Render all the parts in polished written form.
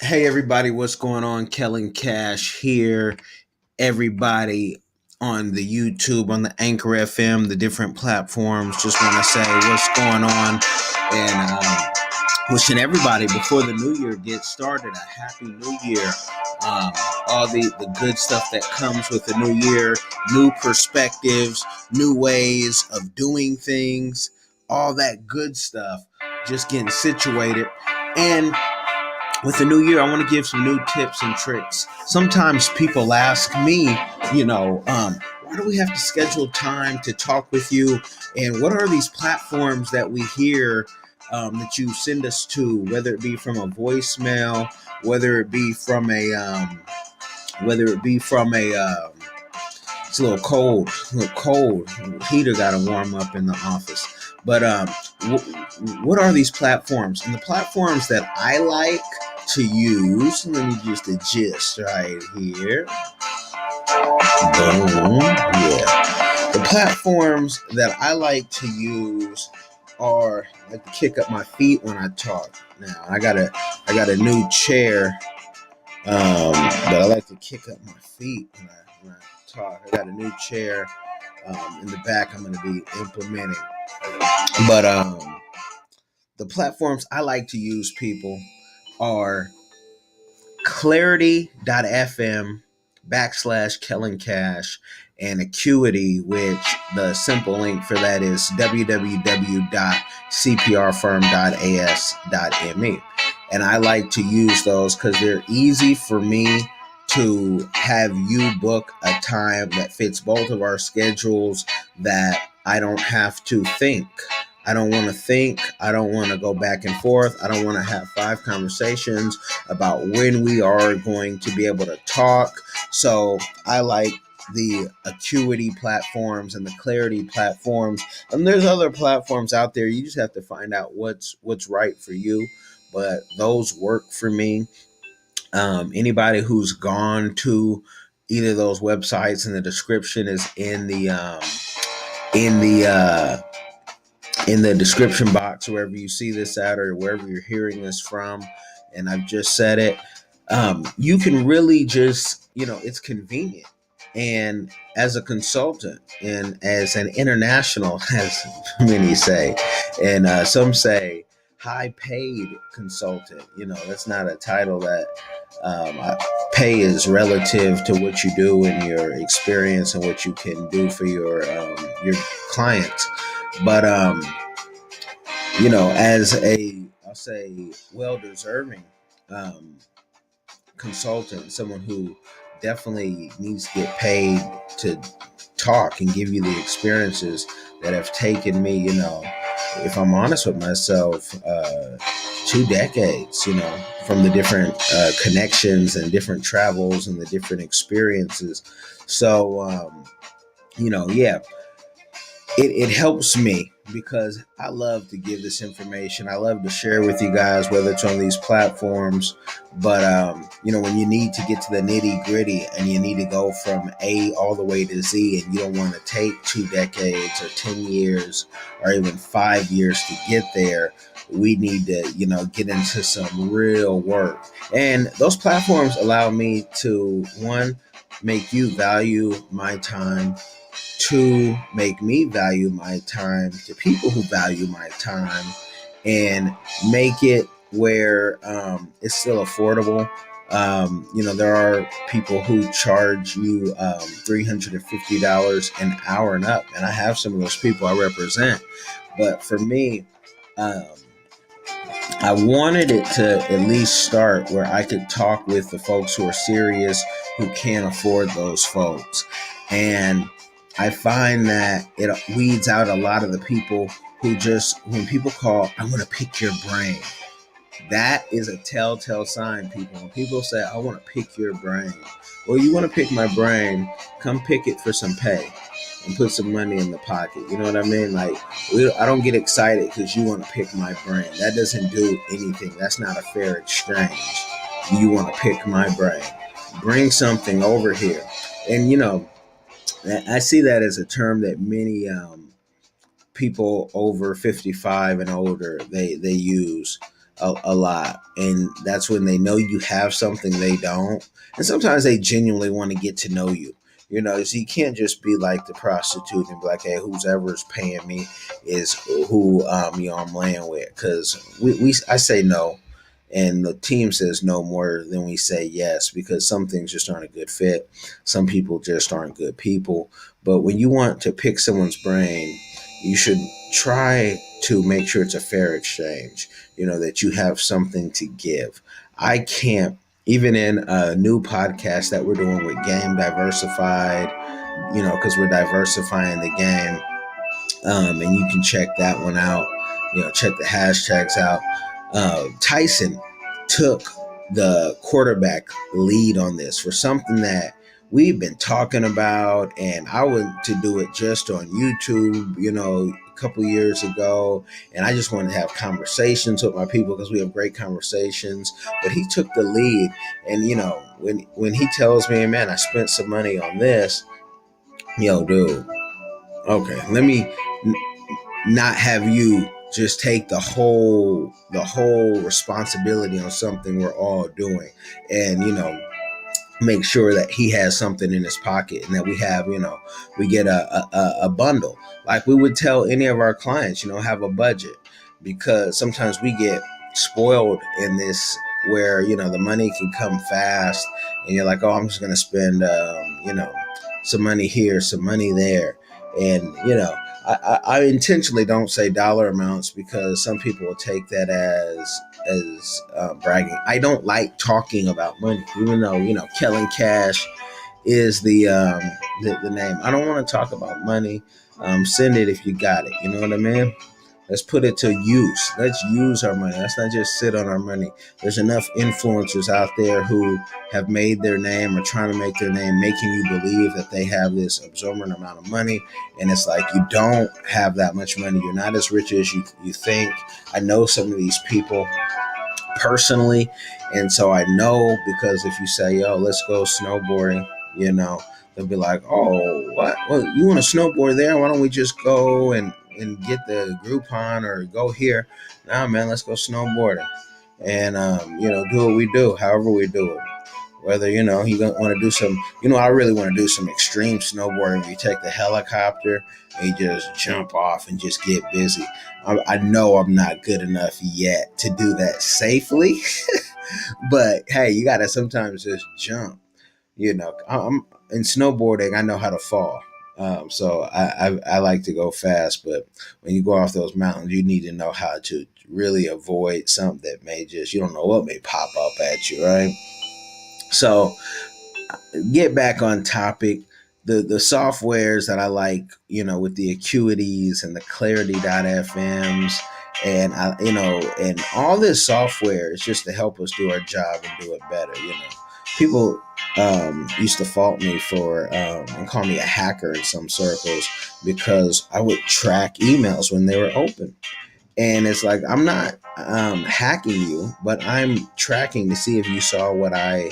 Hey everybody, what's going on? Kellen Cash here. Everybody on the YouTube, on the Anchor FM, the different platforms. Just want to say what's going on and wishing everybody before the new year gets started a happy new year. All the good stuff that comes with the new year, new perspectives, new ways of doing things, all that good stuff. Just getting situated. And with the new year, I want to give some new tips and tricks. Sometimes people ask me, why do we have to schedule time to talk with you? And what are these platforms that we hear that you send us to, whether it be from a voicemail, whether it be from a it's a little cold. Heater got to warm up in the office. But what are these platforms? And the platforms that I like to use, let me just the gist right here. Boom. Yeah. The platforms that I like to use are I like to kick up my feet when I talk. Now I got a new chair, but I like to kick up my feet when I talk. I got a new chair in the back I'm going to be implementing. But the platforms I like to use, people, are clarity.fm /Kellen Cash and Acuity, which the simple link for that is www.cprfirm.as.me. And I like to use those because they're easy for me to have you book a time that fits both of our schedules, that I don't have to think. I don't want to think. I don't want to go back and forth. I don't want to have 5 conversations about when we are going to be able to talk. So I like the Acuity platforms and the Clarity platforms. And there's other platforms out there. You just have to find out what's right for you. But those work for me. Anybody who's gone to either of those websites, and the description is in the description box, wherever you see this at or wherever you're hearing this from, and I've just said it. You can really just, it's convenient. And as a consultant and as an international, as many say, and some say high paid consultant, that's not a title that pay is relative to what you do and your experience and what you can do for your clients. But as I'll say, well-deserving consultant, someone who definitely needs to get paid to talk and give you the experiences that have taken me, if I'm honest with myself, 2 decades, from the different connections and different travels and the different experiences. So, yeah, it helps me because I love to give this information. I love to share with you guys, whether it's on these platforms. But, when you need to get to the nitty gritty and you need to go from A all the way to Z, and you don't want to take 2 decades or 10 years or even 5 years to get there, we need to, get into some real work. And those platforms allow me to, one, make you value my time. 2, make me value my time to people who value my time, and make it where it's still affordable. There are people who charge you $350 an hour and up, and I have some of those people I represent. But for me, I wanted it to at least start where I could talk with the folks who are serious, who can't afford those folks. And I find that it weeds out a lot of the people who just, when people call, I want to pick your brain. That is a telltale sign, people. When people say, I want to pick your brain. Well, you want to pick my brain, come pick it for some pay and put some money in the pocket. You know what I mean? Like, I don't get excited because you want to pick my brain. That doesn't do anything. That's not a fair exchange. You want to pick my brain. Bring something over here. And, I see that as a term that many people over 55 and older, they use. a lot, and that's when they know you have something they don't, and sometimes they genuinely want to get to know you. So you can't just be like the prostitute and be like, hey, who's ever's paying me is who I'm laying with, because we I say no, and the team says no more than we say yes, because some things just aren't a good fit. Some people just aren't good people. But when you want to pick someone's brain, you should try to make sure it's a fair exchange, that you have something to give. I can't, even in a new podcast that we're doing with Game Diversified, because we're diversifying the game, and you can check that one out. Check the hashtags out. Tyson took the quarterback lead on this for something that we've been talking about, and I went to do it just on YouTube, a couple years ago, and I just wanted to have conversations with my people because we have great conversations. But he took the lead, and when he tells me, man, I spent some money on this, dude, okay, let me not have you just take the whole responsibility on something we're all doing, and make sure that he has something in his pocket, and that we have, we get a bundle, like we would tell any of our clients, have a budget, because sometimes we get spoiled in this, where the money can come fast, and you're like, oh, I'm just going to spend some money here, some money there. And I intentionally don't say dollar amounts, because some people will take that as bragging. I don't like talking about money, even though Kellen Cash is the name. I don't want to talk about money. Send it if you got it. You know what I mean? Let's put it to use. Let's use our money. Let's not just sit on our money. There's enough influencers out there who have made their name, or trying to make their name, making you believe that they have this absorbent amount of money. And it's like, you don't have that much money. You're not as rich as you think. I know some of these people personally. And so I know, because if you say, yo, let's go snowboarding, they'll be like, oh, what? Well, you want to snowboard there? Why don't we just go and get the Groupon, or go here? Nah, man, let's go snowboarding. And, do what we do, however we do it. Whether, you want to do some, I really want to do some extreme snowboarding where you take the helicopter and you just jump off and just get busy. I know I'm not good enough yet to do that safely, but hey, you got to sometimes just jump. I'm in snowboarding, I know how to fall. So I like to go fast, but when you go off those mountains, you need to know how to really avoid something that may you don't know what may pop up at you, right? So get back on topic. The softwares that I like, with the Acuities and the Clarity.fms, and and all this software is just to help us do our job and do it better. People used to fault me for and call me a hacker in some circles, because I would track emails when they were open. And it's like, I'm not hacking you, but I'm tracking to see if you saw what I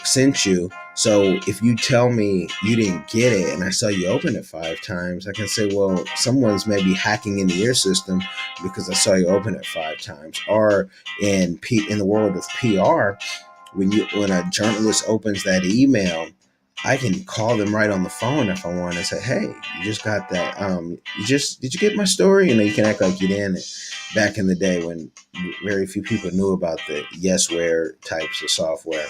sent you. So if you tell me you didn't get it, and I saw you open it 5 times, I can say, well, someone's maybe hacking into your system because I saw you open it 5 times. Or in the world of PR, when a journalist opens that email, I can call them right on the phone if I want, and say, hey, you just got that. Did you get my story? You can act like you didn't. Back in the day when very few people knew about the yesware types of software.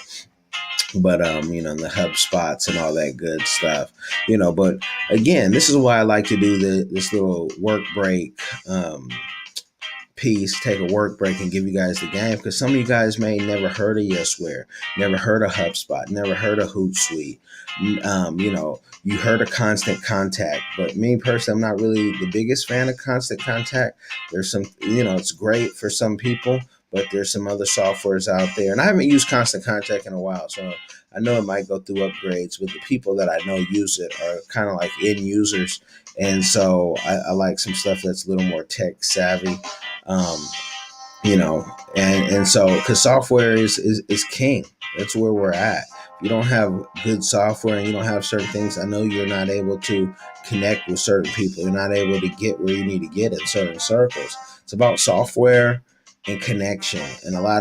But the HubSpots and all that good stuff, but again, this is why I like to do this little work break piece, take a work break and give you guys the game, because some of you guys may never heard of yesware, never heard of HubSpot, never heard of Hootsuite. You heard of Constant Contact, but me personally, I'm not really the biggest fan of Constant Contact. There's some, it's great for some people, but there's some other softwares out there, and I haven't used Constant Contact in a while, so I know it might go through upgrades, but the people that I know use it are kind of like end users, and so I like some stuff that's a little more tech savvy, and so, because software is king. That's where we're at. If you don't have good software and you don't have certain things, I know you're not able to connect with certain people. You're not able to get where you need to get in certain circles. It's about software and connection. And a lot